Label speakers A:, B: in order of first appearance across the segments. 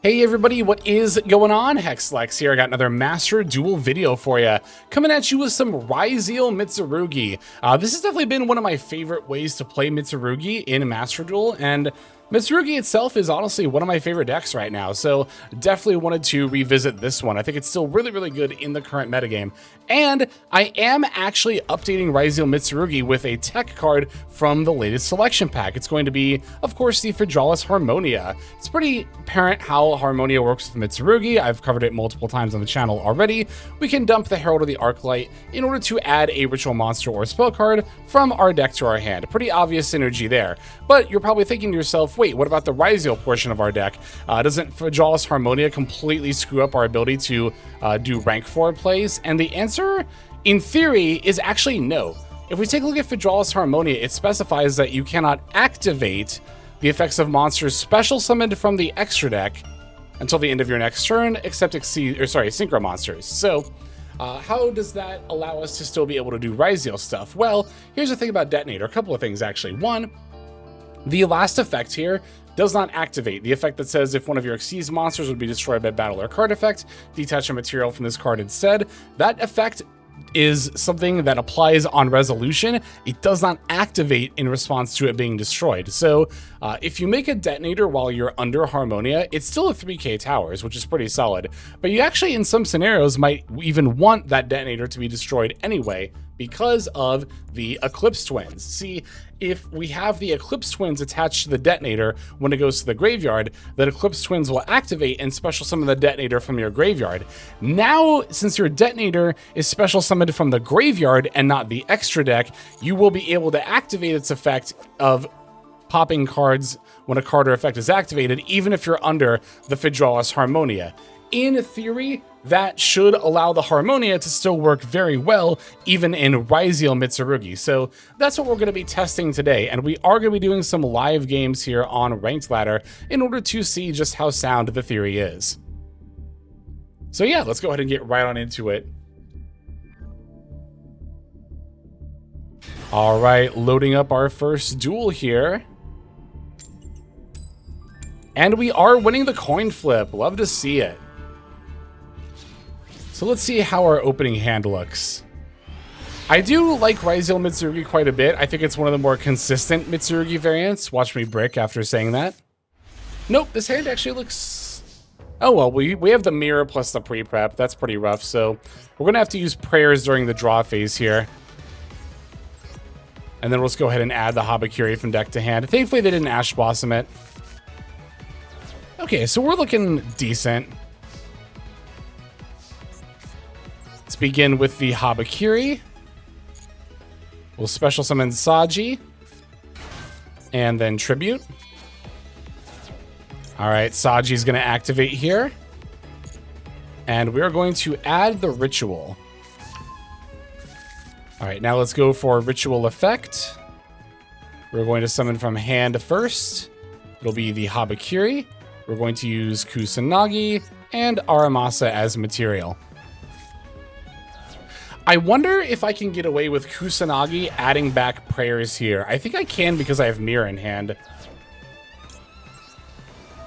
A: Hey everybody, what is going on? Hexlex here. I got another Master Duel video for you. Coming at you with some Ryzeal Mitsurugi. This has definitely been one of my favorite ways to play Mitsurugi in Master Duel, and Mitsurugi itself is honestly one of my favorite decks right now, so definitely wanted to revisit this one. I think it's still really good in the current metagame. And I am actually updating Ryzeal Mitsurugi with a tech card from the latest selection pack. It's going to be, of course, the VODS Harmonia. It's pretty apparent how Harmonia works with Mitsurugi. I've covered it multiple times on the channel already. We can dump the Herald of the Arclight in order to add a ritual monster or spell card from our deck to our hand. Pretty obvious synergy there. But you're probably thinking to yourself, wait, what about the Ryzeal portion of our deck? Doesn't VODS Harmonia completely screw up our ability to do rank 4 plays? And the answer, in theory, is actually no. If we take a look at VODS Harmonia, it specifies that you cannot activate the effects of monsters special summoned from the extra deck until the end of your next turn, except synchro monsters. So, how does that allow us to still be able to do Ryzeal stuff? Well, here's the thing about Detonator. A couple of things, actually. One, the last effect here does not activate. The effect that says if one of your Xyz monsters would be destroyed by battle or card effect, detach a material from this card instead. That effect is something that applies on resolution. It does not activate in response to it being destroyed. So if you make a detonator while you're under Harmonia, it's still a 3k towers, which is pretty solid. But you actually, in some scenarios, might even want that detonator to be destroyed anyway because of the Eclipse Twins. See, if we have the Eclipse Twins attached to the detonator when it goes to the graveyard, the Eclipse Twins will activate and special summon the detonator from your graveyard. Now, since your detonator is special summoned from the graveyard and not the extra deck, you will be able to activate its effect of popping cards when a card or effect is activated, even if you're under the VODS Harmonia. In theory, that should allow the Harmonia to still work very well, even in Ryzeal Mitsurugi. So that's what we're going to be testing today, and we are going to be doing some live games here on Ranked Ladder in order to see just how sound the theory is. So yeah, let's go ahead and get right on into it. All right, loading up our first duel here. And we are winning the coin flip. Love to see it. So let's see how our opening hand looks. I do like Ryzeal Mitsurugi quite a bit. I think it's one of the more consistent Mitsurugi variants. Watch me brick after saying that. Nope, this hand actually looks... Oh well, we have the mirror plus the pre-prep. That's pretty rough, so we're going to have to use prayers during the draw phase here. And then let's go ahead and add the Habakiri from deck to hand. Thankfully, they didn't Ash Blossom it. Okay, so we're looking decent. Let's begin with the Habakiri. We'll special summon Saji. And then Tribute. Alright, Saji's going to activate here. And we're going to add the Ritual. Alright, now let's go for Ritual Effect. We're going to summon from hand first. It'll be the Habakiri. We're going to use Kusanagi and Aramasa as material. I wonder if I can get away with Kusanagi adding back prayers here. I think I can because I have Mirror in hand.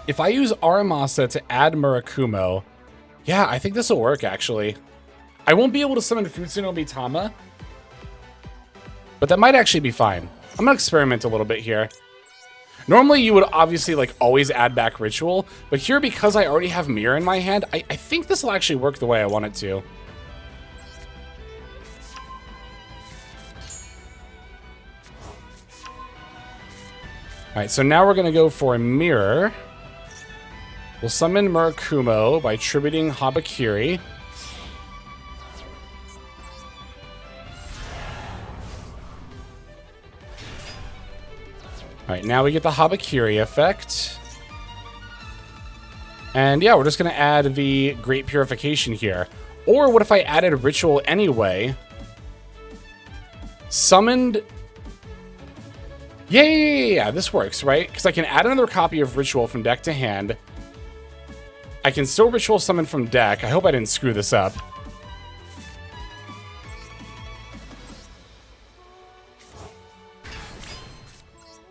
A: If I use Aramasa to add Murakumo, yeah, I think this will work, actually. I won't be able to summon Futsuno Mitama, but that might actually be fine. I'm going to experiment a little bit here. Normally, you would obviously like always add back Ritual, but here, because I already have Mirror in my hand, I think this will actually work the way I want it to. Alright, so now we're going to go for a Mirror. We'll summon Murakumo by tributing Habakiri. Alright, now we get the Habakiri effect. And yeah, we're just going to add the Great Purification here. Or what if I added Ritual anyway? Summoned... Yeah, this works, right? Because I can add another copy of Ritual from deck to hand. I can still Ritual summon from deck. I hope I didn't screw this up.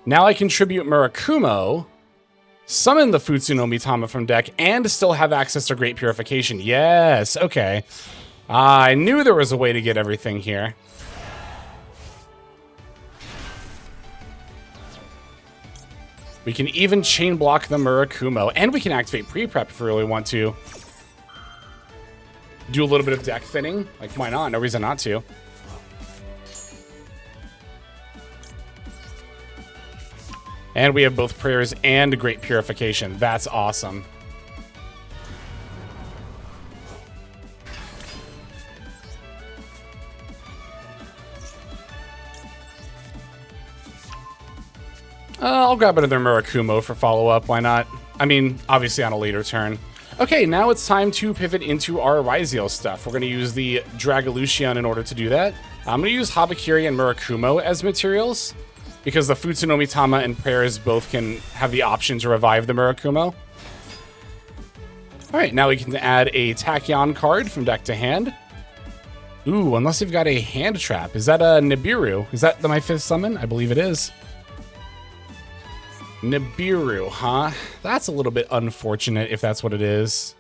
A: Now I contribute Murakumo, summon the Futsuno Mitama from deck, and still have access to Great Purification. Yes, okay. I knew there was a way to get everything here. We can even chain block the Murakumo, and we can activate pre-prep if we really want to. Do a little bit of deck thinning. Like, why not? No reason not to. And we have both Prayers and Great Purification. That's awesome. I'll grab another Murakumo for follow-up. Why not? I mean, obviously on a later turn. Okay, now it's time to pivot into our Ryzeal stuff. We're going to use the Dragalucian in order to do that. I'm going to use Habakiri and Murakumo as materials, because the Futsuno Mitama and Prayers both can have the option to revive the Murakumo. Alright, now we can add a Tachyon card from deck to hand. Ooh, unless you've got a hand trap. Is that a Nibiru? Is that my 5th summon? I believe it is. Nibiru, huh? That's a little bit unfortunate if that's what it is.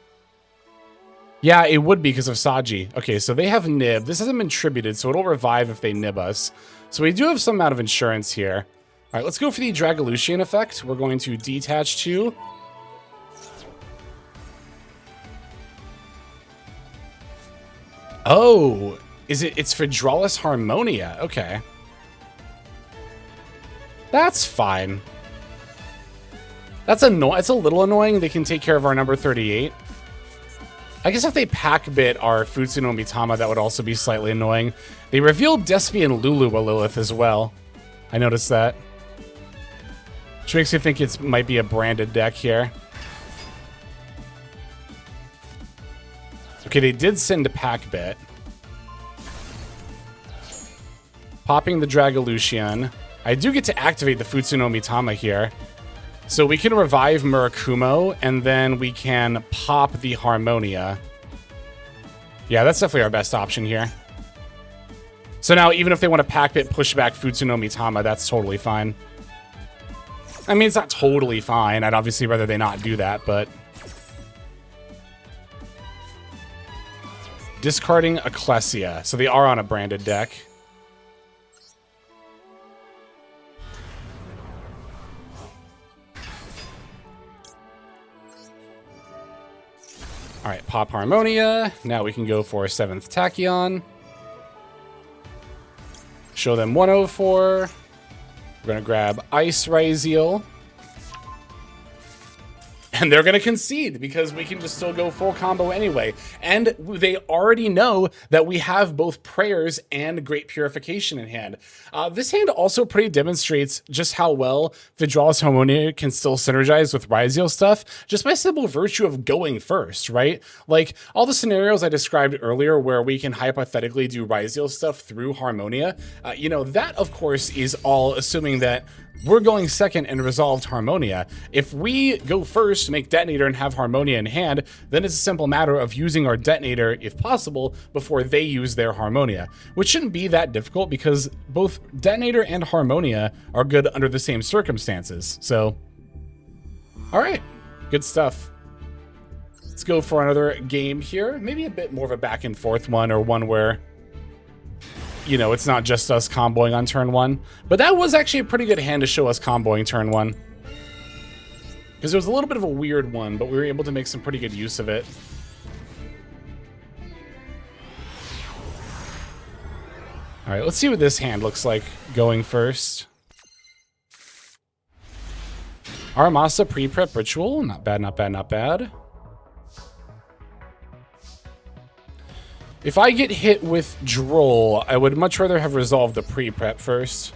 A: Yeah, it would be because of Saji. Okay, so they have Nib. This hasn't been tributed, so it'll revive if they Nib us. So we do have some amount of insurance here. All right, let's go for the Dragalucian effect. We're going to detach 2. Oh, it's Hydraulis Harmonia. Okay. That's fine. It's a little annoying. They can take care of our number 38. I guess if they pack bit our Futsuno Mitama, that would also be slightly annoying. They revealed Despian Lulu Lilith as well. I noticed that. Which makes me think it might be a branded deck here. Okay, they did send a pack bit. Popping the Dragalucian. I do get to activate the Futsuno Mitama here. So we can revive Murakumo, and then we can pop the Harmonia. Yeah, that's definitely our best option here. So now, even if they want to pack bit, push back Futsuno Mitama, that's totally fine. I mean, it's not totally fine. I'd obviously rather they not do that, but... Discarding Ecclesia. So they are on a branded deck. All right, pop Harmonia. Now we can go for a 7th Tachyon. Show them 104. We're going to grab Ice Ryzeal. And they're going to concede because we can just still go full combo anyway. And they already know that we have both Prayers and Great Purification in hand. This hand also pretty demonstrates just how well Hydraulis Harmonia can still synergize with Ryzeal stuff just by simple virtue of going first, right? Like all the scenarios I described earlier where we can hypothetically do Ryzeal stuff through Harmonia, you know, that of course is all assuming that we're going second and resolved Harmonia. If we go first, make Detonator, and have Harmonia in hand, then it's a simple matter of using our Detonator, if possible, before they use their Harmonia, which shouldn't be that difficult because both Detonator and Harmonia are good under the same circumstances. So, all right, good stuff. Let's go for another game here. Maybe a bit more of a back and forth one, or one where, you know, it's not just us comboing on turn 1. But that was actually a pretty good hand to show us comboing turn 1. Because it was a little bit of a weird one, but we were able to make some pretty good use of it. All right, let's see what this hand looks like going first. Aramasa pre-prep ritual. Not bad, not bad, not bad. If I get hit with Droll, I would much rather have resolved the pre-prep first.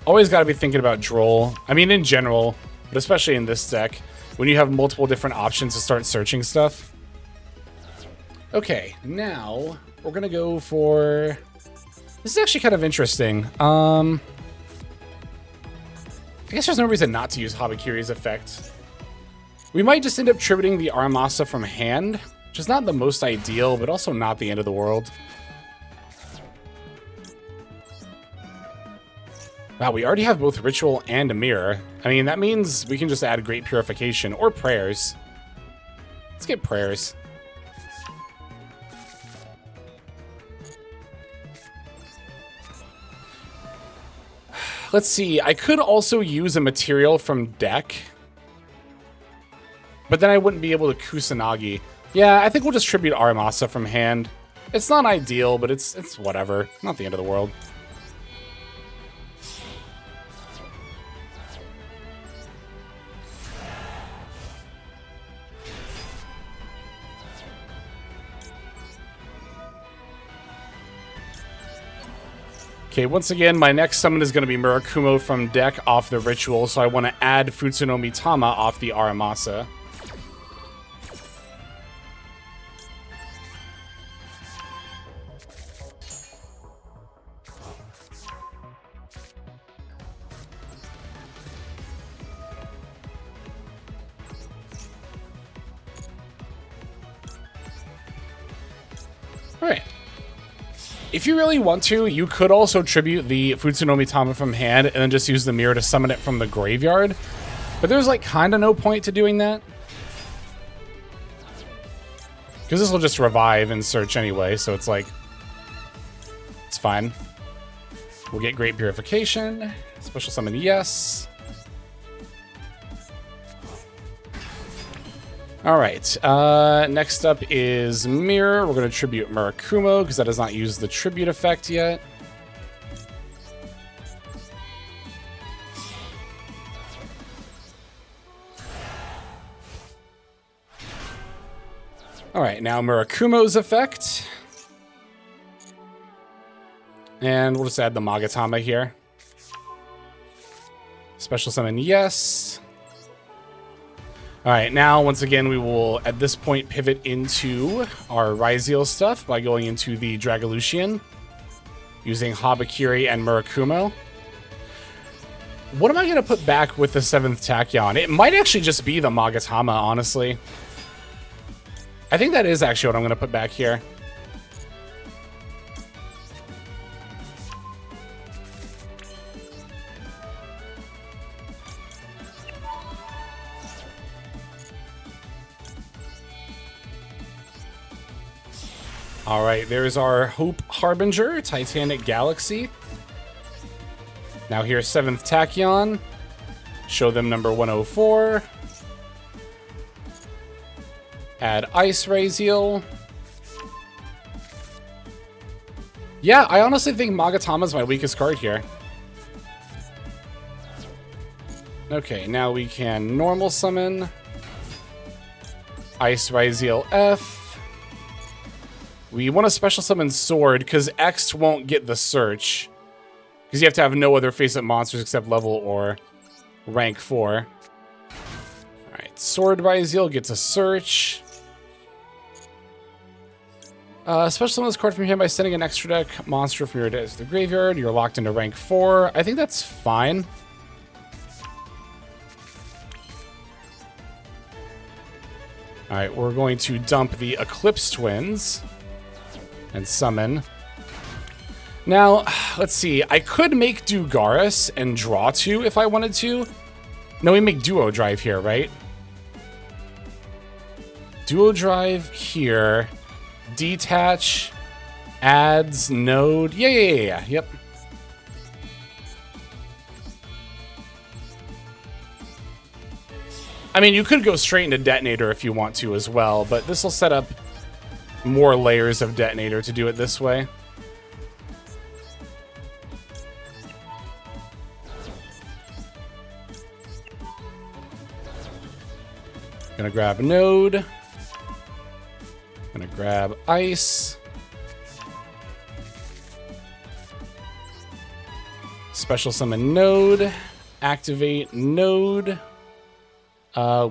A: Always got to be thinking about Droll. I mean, in general, but especially in this deck, when you have multiple different options to start searching stuff. Okay, now we're going to go for... This is actually kind of interesting. I guess there's no reason not to use Habakiri's effect. We might just end up tributing the Aramasa from hand, which is not the most ideal, but also not the end of the world. Wow, we already have both Ritual and a Mirror. I mean, that means we can just add Great Purification or Prayers. Let's get Prayers. Let's see, I could also use a material from deck. But then I wouldn't be able to Kusanagi. Yeah, I think we'll just tribute Aramasa from hand. It's not ideal, but it's whatever. Not the end of the world. Okay, once again, my next summon is going to be Murakumo from deck off the Ritual, so I want to add Futsunomi Tama off the Aramasa. Alright. If you really want to, you could also tribute the Futsunomi Tama from hand and then just use the mirror to summon it from the graveyard. But there's like kind of no point to doing that. Because this will just revive and search anyway, so it's like... it's fine. We'll get Great Purification. Special Summon, yes. Alright, next up is Mirror. We're going to tribute Murakumo, because that does not use the tribute effect yet. Alright, now Murakumo's effect. And we'll just add the Magatama here. Special Summon, yes. Alright, now, once again, we will, at this point, pivot into our Ryzeal stuff by going into the Dragalucian, using Habakiri and Murakumo. What am I going to put back with the 7th Tachyon? It might actually just be the Magatama, honestly. I think that is actually what I'm going to put back here. Alright, there's our Hope Harbinger, Titanic Galaxy. Now here's 7th Tachyon. Show them number 104. Add Ice Ryzeal. Yeah, I honestly think Magatama's my weakest card here. Okay, now we can normal summon. Ice Ryzeal F. We want to special summon Sword, because X won't get the search. Because you have to have no other face-up monsters except level or rank 4. Alright, Sword Ryzeal gets a search. Special summon this card from here by sending an extra deck monster from your deck to the graveyard. You're locked into rank 4. I think that's fine. Alright, we're going to dump the Eclipse Twins. And summon. Now, let's see. I could make Dugaris and draw 2 if I wanted to. No, we make Duo Drive here, right? Duo Drive here. Detach. Adds. Node. Yeah. Yep. I mean, you could go straight into Detonator if you want to as well, but this will set up more layers of Detonator to do it this way. Gonna grab Node. Gonna grab Ice. Special summon Node. Activate Node.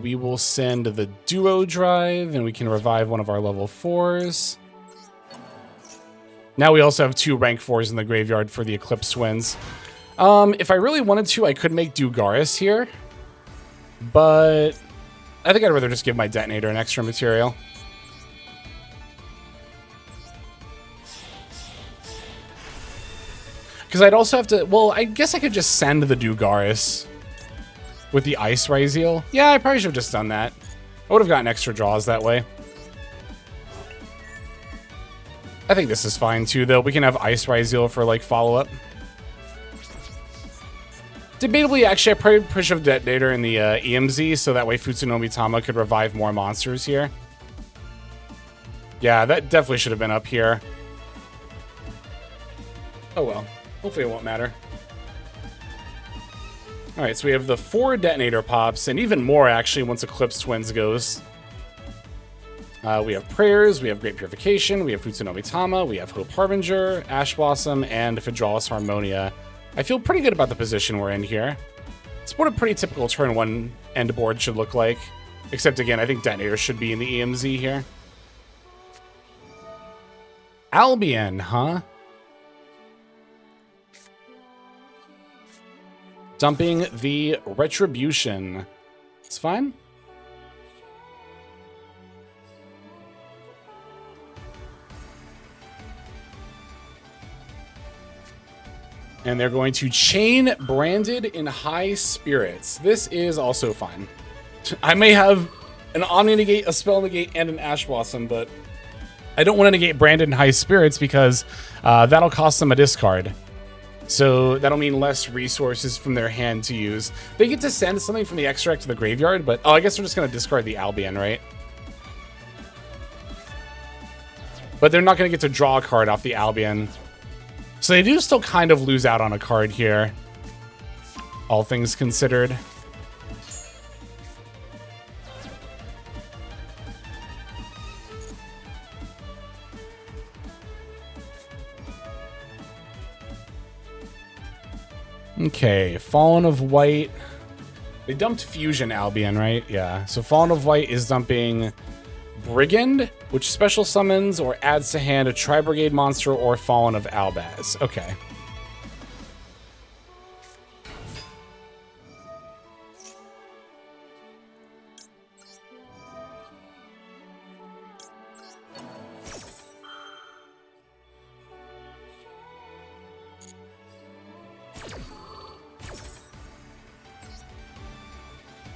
A: We will send the Duo Drive, and we can revive one of our level 4s. Now we also have 2 rank 4s in the graveyard for the Eclipse Twins. If I really wanted to, I could make Dugaris here. But I think I'd rather just give my Detonator an extra material. Because I'd also have to... Well, I guess I could just send the Dugaris with the Ice Ryzeal. Yeah, I probably should have just done that. I would have gotten extra draws that way. I think this is fine too, though. We can have Ice Ryzeal for, like, follow-up. Debatably, actually, I probably push a Detonator in the EMZ, so that way Futsunomi Tama could revive more monsters here. Yeah, that definitely should have been up here. Oh well. Hopefully it won't matter. Alright, so we have the 4 Detonator pops, and even more, actually, once Eclipse Twins goes. We have Prayers, we have Great Purification, we have Futsunomi Tama, we have Hope Harbinger, Ash Blossom, and Hydraulis Harmonia. I feel pretty good about the position we're in here. It's what a pretty typical turn 1 end board should look like. Except, again, I think Detonator should be in the EMZ here. Albion, huh? Dumping the Retribution. It's fine. And they're going to chain Branded in High Spirits. This is also fine. I may have an Omni Negate, a Spell Negate, and an Ash Blossom, but I don't want to negate Branded in High Spirits because that'll cost them a discard. So that'll mean less resources from their hand to use. They get to send something from the extract to the graveyard, but... Oh, I guess we're just going to discard the Albion, right? But they're not going to get to draw a card off the Albion. So they do still kind of lose out on a card here, all things considered. Okay, Fallen of White. They dumped Fusion Albion, right? Yeah, so Fallen of White is dumping Brigand, which special summons or adds to hand a Tri-Brigade monster or Fallen of Albaz. Okay.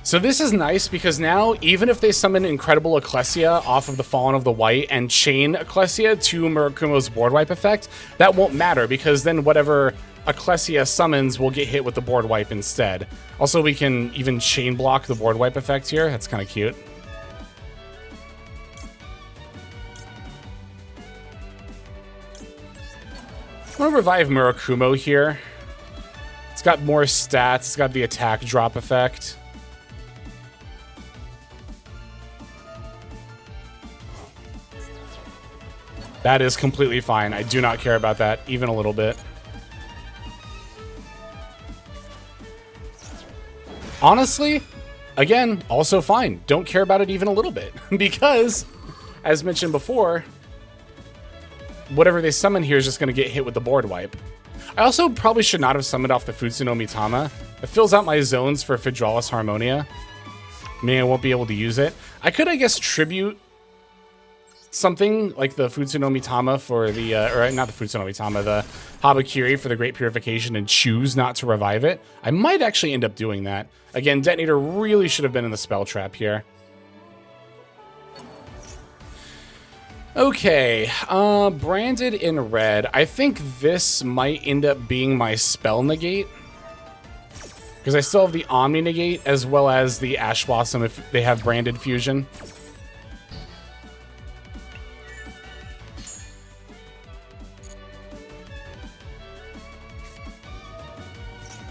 A: So this is nice because now, even if they summon Incredible Ecclesia off of the Fallen of the White and chain Ecclesia to Murakumo's board wipe effect, that won't matter because then whatever Ecclesia summons will get hit with the board wipe instead. Also, we can even chain block the board wipe effect here. That's kind of cute. I'm going to revive Murakumo here. It's got more stats. It's got the attack drop effect. That is completely fine. I do not care about that even a little bit. Honestly, again, also fine. Don't care about it even a little bit because, as mentioned before, whatever they summon here is just going to get hit with the board wipe. I also probably should not have summoned off the Futsunomi Tama. It fills out my zones for Hydraulis Harmonia. Meaning I won't be able to use it. I could, I guess, tribute something like the Futsunomi Tama for the, or not the Futsunomi Tama, the Habakiri for the Great Purification and choose not to revive it. I might actually end up doing that. Again, Detonator really should have been in the spell trap here. Okay, Branded in red. I think this might end up being my spell negate. Because I still have the Omni negate as well as the Ash Blossom if they have Branded Fusion.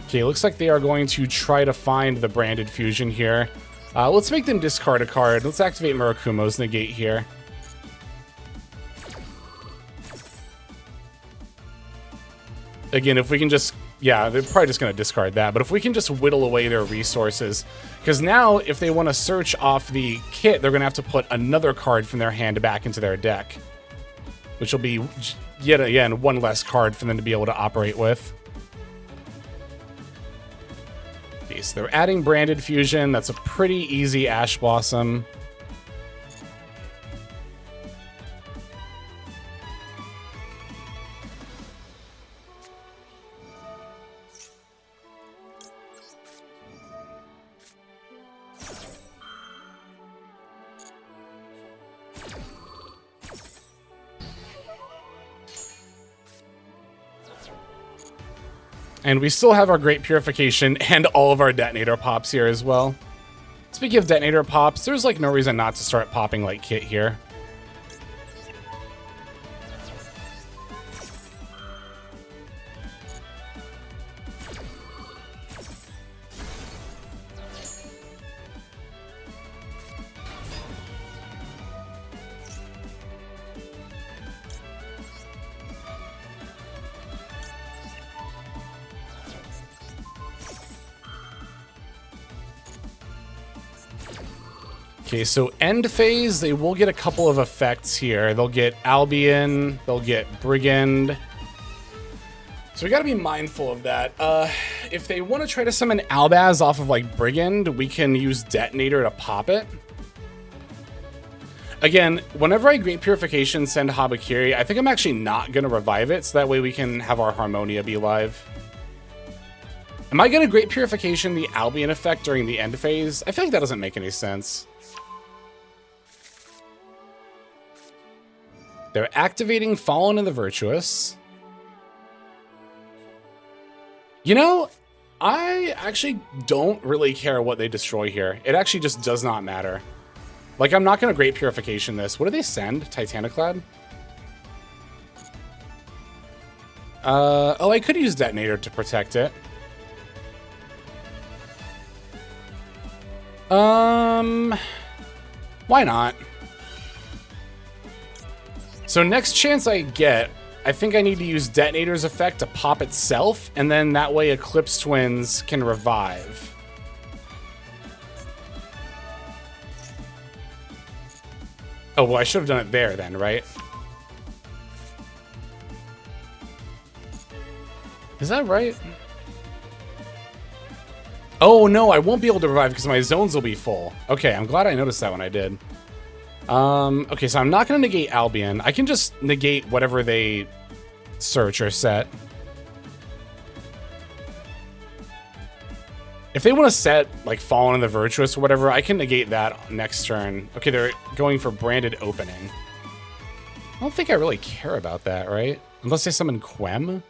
A: Okay, looks like they are going to try to find the Branded Fusion here. Let's make them discard a card. Let's activate Murakumo's negate here. Again, if we can just... Yeah, they're probably just going to discard that. But if we can just whittle away their resources... Because now, if they want to search off the kit, they're going to have to put another card from their hand back into their deck. Which will be, yet again, one less card for them to be able to operate with. Okay, so they're adding Branded Fusion. That's a pretty easy Ash Blossom. And we still have our Great Purification and all of our Detonator pops here as well. Speaking of Detonator pops, there's like no reason not to start popping like Kit here. Okay, so end phase, they will get a couple of effects here. They'll get Albion, they'll get Brigand. So we gotta be mindful of that. If they want to try to summon Albaz off of like Brigand, we can use Detonator to pop it. Again, whenever I Great Purification send Habakiri, I think I'm actually not gonna revive it, so that way we can have our Harmonia be live. Am I gonna Great Purification the Albion effect during the end phase? I feel like that doesn't make any sense. They're activating Fallen of the Virtuous. You know, I actually don't really care what they destroy here. It actually just does not matter. Like, I'm not going to Great Purification this. What do they send? Titaniclad? Oh, I could use Detonator to protect it. Why not? So next chance I get, I think I need to use Detonator's effect to pop itself, and then that way Eclipse Twins can revive. Oh, well, I should have done it there then, right? Is that right? Oh, no, I won't be able to revive because my zones will be full. Okay, I'm glad I noticed that when I did. Okay, so I'm not going to negate Albion. I can just negate whatever they search or set. If they want to set, like, Fallen of the Virtuous or whatever, I can negate that next turn. Okay, they're going for Branded Opening. I don't think I really care about that, right? Unless they summon Quem.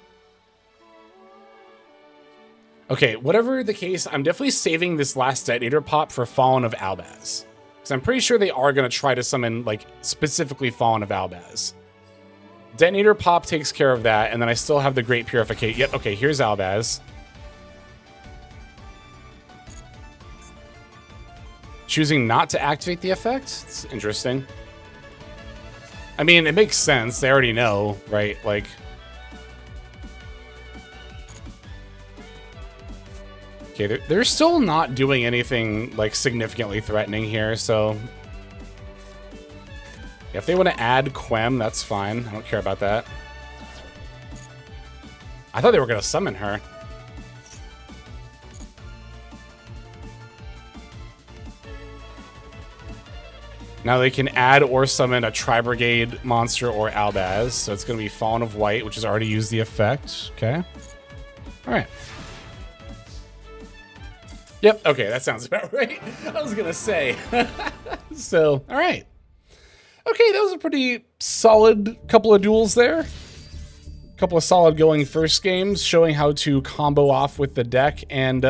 A: Okay, whatever the case, I'm definitely saving this last Detonator pop for Fallen of Albaz. Because I'm pretty sure they are going to try to summon, like, specifically Fallen of Albaz. Detonator pop takes care of that, and then I still have the Great Purification. Yep, okay, here's Albaz. Choosing not to activate the effect? It's interesting. I mean, it makes sense. They already know, right? Like... Okay, they're still not doing anything, like, significantly threatening here, so... Yeah, if they want to add Quem, that's fine. I don't care about that. I thought they were going to summon her. Now they can add or summon a Tri-Brigade monster or Albaz, so it's going to be Fallen of White, which has already used the effect. Okay. Alright. Yep, okay, that sounds about right. I was gonna say. So, all right. Okay, that was a pretty solid couple of duels there. A couple of solid going first games, showing how to combo off with the deck. And,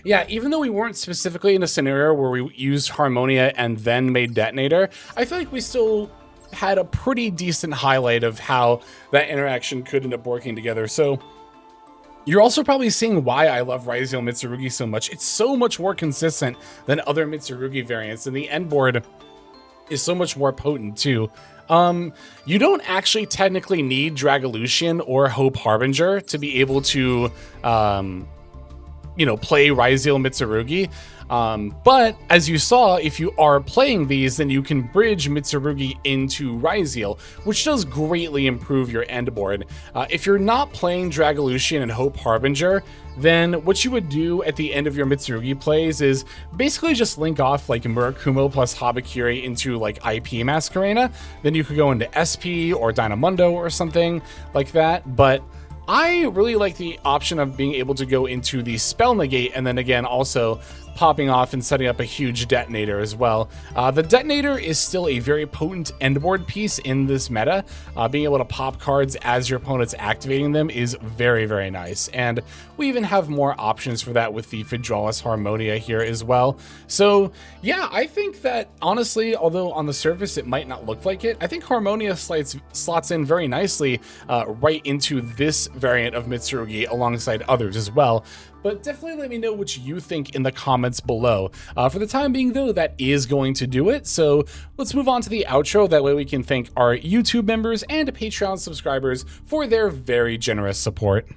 A: yeah, even though we weren't specifically in a scenario where we used Harmonia and then made Detonator, I feel like we still had a pretty decent highlight of how that interaction could end up working together. So... You're also probably seeing why I love Ryzeal Mitsurugi so much. It's so much more consistent than other Mitsurugi variants, and the end board is so much more potent too. You don't actually technically need Dragalucian or Hope Harbinger to be able to, you know, play Ryzeal Mitsurugi. But as you saw, if you are playing these, then you can bridge Mitsurugi into Ryzeal, which does greatly improve your end board. If you're not playing Dragalucian and Hope Harbinger, then what you would do at the end of your Mitsurugi plays is basically just link off like Murakumo plus Habakiri into like IP Masquerena. Then you could go into SP or Dynamundo or something like that. But I really like the option of being able to go into the Spell Negate and then again also popping off and setting up a huge detonator as well. The detonator is still a very potent endboard piece in this meta. Being able to pop cards as your opponent's activating them is very, very nice. And we even have more options for that with the Vydraelis Harmonia here as well. So yeah, I think that honestly, although on the surface it might not look like it, I think Harmonia slots in very nicely right into this variant of Mitsurugi alongside others as well. But definitely let me know what you think in the comments below. For the time being, though, that is going to do it. So let's move on to the outro. That way we can thank our YouTube members and Patreon subscribers for their very generous support.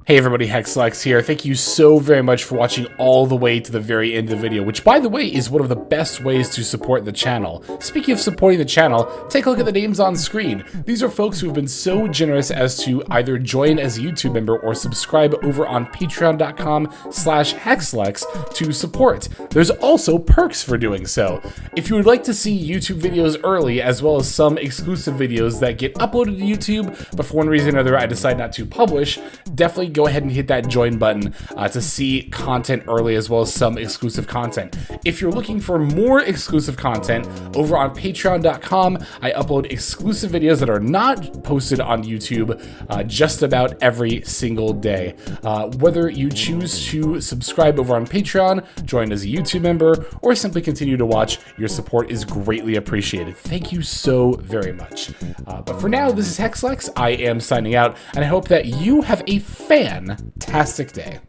A: Hey everybody, Hexlex here. Thank you so very much for watching all the way to the very end of the video, which by the way is one of the best ways to support the channel. Speaking of supporting the channel, take a look at the names on screen. These are folks who have been so generous as to either join as a YouTube member or subscribe over on patreon.com/Hexlex to support. There's also perks for doing so. If you would like to see YouTube videos early, as well as some exclusive videos that get uploaded to YouTube, but for one reason or another I decide not to publish, definitely go ahead and hit that join button to see content early, as well as some exclusive content. If you're looking for more exclusive content, over on patreon.com, I upload exclusive videos that are not posted on YouTube just about every single day. Whether you choose to subscribe over on Patreon, join as a YouTube member, or simply continue to watch, your support is greatly appreciated. Thank you so very much. But for now, this is Hexlex. I am signing out, and I hope that you have a fantastic day.